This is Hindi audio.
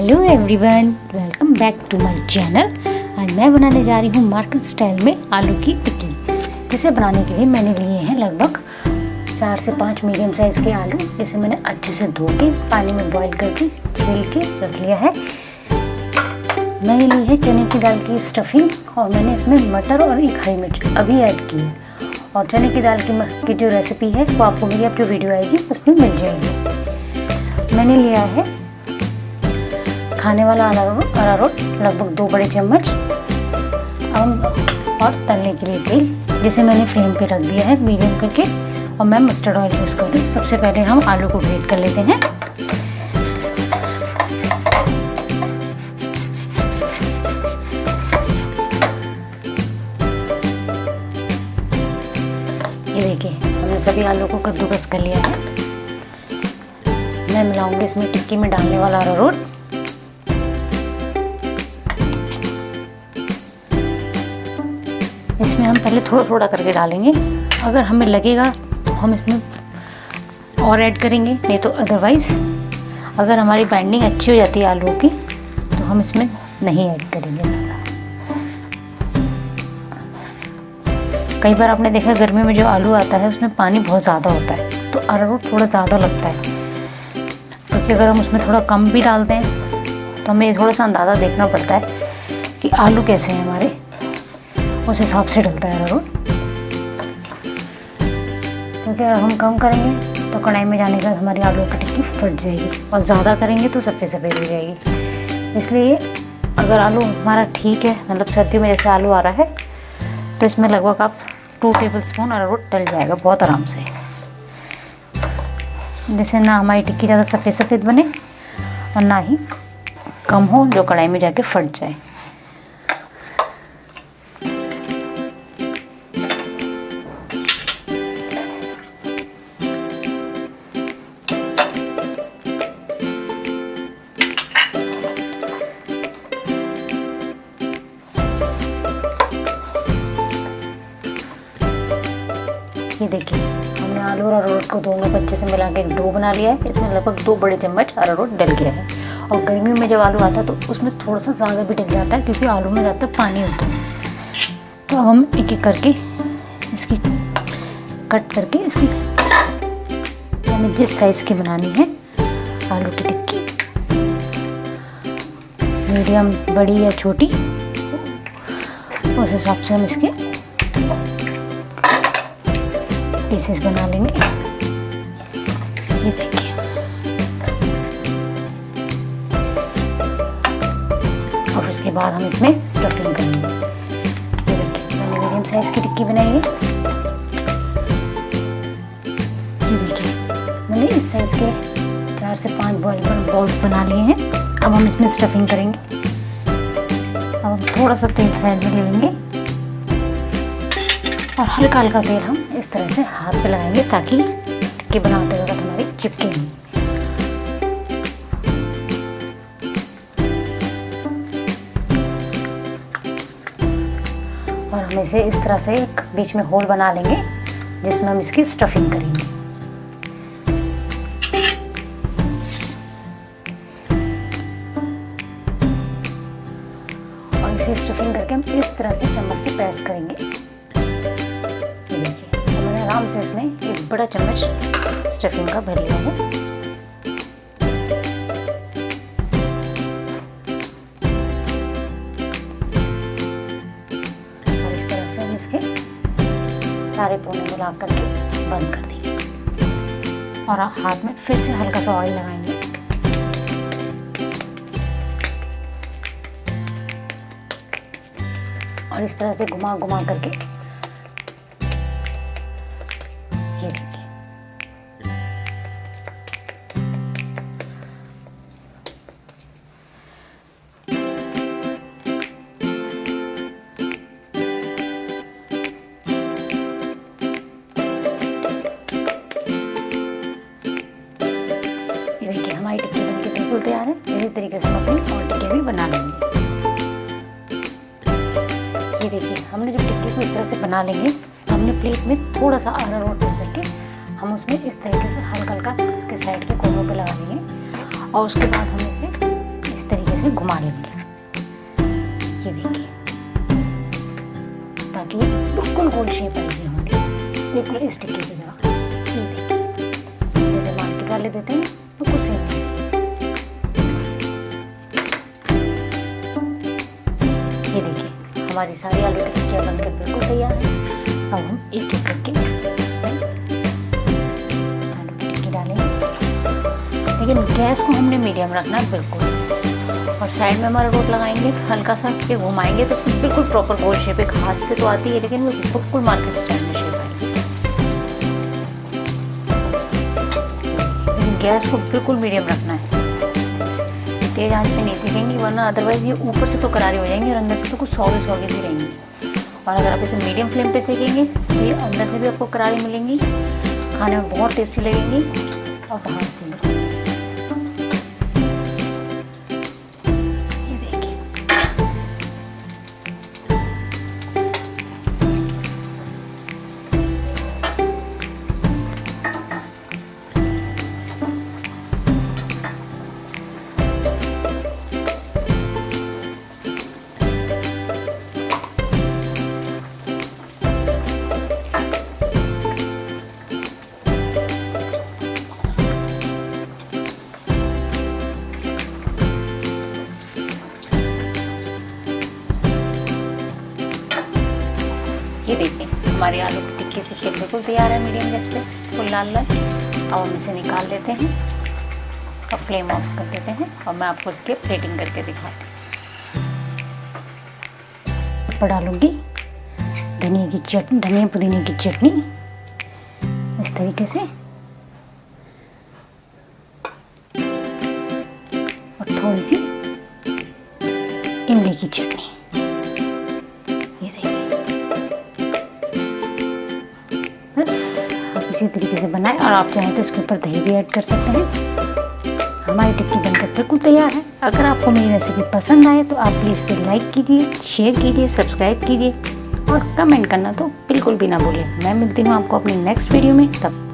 Hello everyone, welcome back to my channel. आज मैं बनाने जा रही हूँ मार्केट स्टाइल में आलू की टिक्की। जिसे बनाने के लिए मैंने लिए हैं लगभग 4 से 5 मीडियम साइज़ के आलू, जिसे मैंने अच्छे से धो के पानी में बॉईल करके छील के रख लिया है। मैंने ली है चने की दाल की स्टफिंग और मैंने इसमें मटर और एक हरी मिर्च अभी ऐड की है। और चने की दाल की जो रेसिपी है वो आपको मेरी अब जो वीडियो आएगी उसमें मिल जाएगी। मैंने लिया है खाने वाला अरारोट लगभग 2 बड़े चम्मच और तलने के लिए तेल, जिसे मैंने फ्लेम पे रख दिया है मीडियम करके। और मैं मस्टर्ड ऑयल यूज़ कर रही हूँ। सबसे पहले हम आलू को ग्रेट कर लेते हैं। ये देखिए, हमने सभी आलू को कद्दूकस कर लिया है। मैं मिलाऊंगी इसमें टिक्की में डालने वाला अरारोट। इसमें हम पहले थोड़ा थोड़ा करके डालेंगे। अगर हमें लगेगा तो हम इसमें और ऐड करेंगे, नहीं तो अदरवाइज़ अगर हमारी बाइंडिंग अच्छी हो जाती है आलू की तो हम इसमें नहीं ऐड करेंगे। कई बार आपने देखा गर्मी में जो आलू आता है उसमें पानी बहुत ज़्यादा होता है, तो अरारोट थोड़ा ज़्यादा लगता है। क्योंकि अगर हम उसमें थोड़ा कम भी डालते हैं तो हमें थोड़ा सा अंदाज़ा देखना पड़ता है कि आलू कैसे हैं हमारे, उस हिसाब से डलता है अरारोट। क्योंकि अगर हम कम करेंगे तो कढ़ाई में जाने के बाद हमारी आलू की टिक्की फट जाएगी, और ज़्यादा करेंगे तो सफ़ेद सफ़ेद हो जाएगी। इसलिए अगर आलू हमारा ठीक है, मतलब सर्दियों में जैसे आलू आ रहा है, तो इसमें लगभग आप 2 टेबलस्पून अरारोट डल जाएगा बहुत आराम से, जिससे ना हमारी टिक्की ज़्यादा सफ़ेद सफ़ेद बने और ना ही कम हो जो कढ़ाई में जाके फट जाए। ये देखिए, हमने आलू और अरारोट को दोनों को अच्छे से मिला के एक डो बना लिया है। इसमें लगभग 2 बड़े चम्मच अरारोट डल गया है। और गर्मियों में जब आलू आता है तो उसमें थोड़ा सा ज़्यादा भी डल जाता है, क्योंकि आलू में ज़्यादा पानी होता है। तो अब हम एक एक करके इसकी कट करके इसकी हमें जिस साइज़ की बनानी है आलू की टिक्की, मीडियम, बड़ी या छोटी, उस हिसाब से हम इसके पीसेस बना लेंगे। ये देखिए, और उसके बाद हम इसमें स्टफिंग करेंगे। ये देखिए, मैंने मीडियम साइज की टिक्की बनाई है। ये देखिए, मैंने इस साइज के 4 से 5 बॉल्स बना लिए हैं। अब हम इसमें स्टफिंग करेंगे। अब हम थोड़ा सा तेल साइड में ले लेंगे और हल्का हल्का तेल हम इस तरह से हाथ पे लगाएंगे, ताकि टिक्की बनाते वक्त हमारी चिपके नहीं। और हम इसे इस तरह से एक बीच में होल बना लेंगे, जिसमें हम इसकी स्टफिंग करेंगे। और इसे स्टफिंग करके हम इस तरह से चम्मच से प्रेस करेंगे। आराम से इसमें एक बड़ा चम्मच स्टफिंग का भर लिया है। और इस तरह से हम इसके सारे कोने मिला करके बंद कर देंगे। और हाथ में फिर से हल्का सा ऑयल लगाएंगे। और इस तरह से घुमा घुमा करके ये देखिए, हमारी टिक्की बनके बिल्कुल तैयार है। इसी तरीके से हम अपनी और टिक्की भी बना लेंगे। ये देखिए, हमने जब टिक्की को इस तरह से बना लेंगे, हमने प्लेट में थोड़ा सा अरारोट लेकर के हम उसमें इस तरीके से हल्का हल्का उसके साइड के कोनों पे लगा देंगे। और उसके बाद हम इसे इस तरीके से घुमा लेंगे। ये देखिए, ताकि बिल्कुल गोल शेप आएगी हमारी, बिल्कुल इस टिक्की की तरह। ये देखिए, जैसे मार्केट वाले देते हैं बिल्कुल सेम। ये देखिए, हमारी सारी आलू की टिक्कियाँ बनकर बिल्कुल तैयार है। अब हम एक एक करके आलू की टिक्की डालेंगे, लेकिन गैस को हमने मीडियम रखना है बिल्कुल। और साइड में हमारा रोट लगाएंगे, हल्का सा के घुमाएंगे तो उसमें बिल्कुल प्रॉपर गोल शेप। एक हाथ से तो आती है, लेकिन वो बिल्कुल मार्केट स्टाइल में शेप आएगी। गैस को बिल्कुल मीडियम रखना है, तेज आंच पे नहीं सेकेंगे, वरना अदरवाइज ये ऊपर से तो करारी हो जाएंगी और अंदर से तो कुछ सौगे सौगे सी रहेंगी। और अगर आप इसे मीडियम फ्लेम पे सेकेंगे तो ये अंदर से भी आपको करारी मिलेंगी, खाने में बहुत टेस्टी लगेंगी और बाहर से भी। ये देखिए, ये देखिए, हमारी आलू की टिक्की सिक्के बिल्कुल तैयार है मीडियम गैस पे, फुल लाल लाल। अब हम इसे निकाल लेते हैं और फ्लेम ऑफ कर देते हैं, और मैं आपको इसके प्लेटिंग करके दिखाती हूँ। डालूंगी धनिया पुदीने की चटनी इस तरीके से, और थोड़ी सी इमली की चटनी। आप इसी तरीके से बनाएं, और आप चाहें तो इसके ऊपर दही भी ऐड कर सकते हैं। हमारी टिक्की बनकर बिल्कुल तैयार है। अगर आपको मेरी रेसिपी पसंद आए तो आप प्लीज़ इसे लाइक कीजिए, शेयर कीजिए, सब्सक्राइब कीजिए और कमेंट करना तो बिल्कुल भी ना भूलें। मैं मिलती हूँ आपको अपनी नेक्स्ट वीडियो में, तब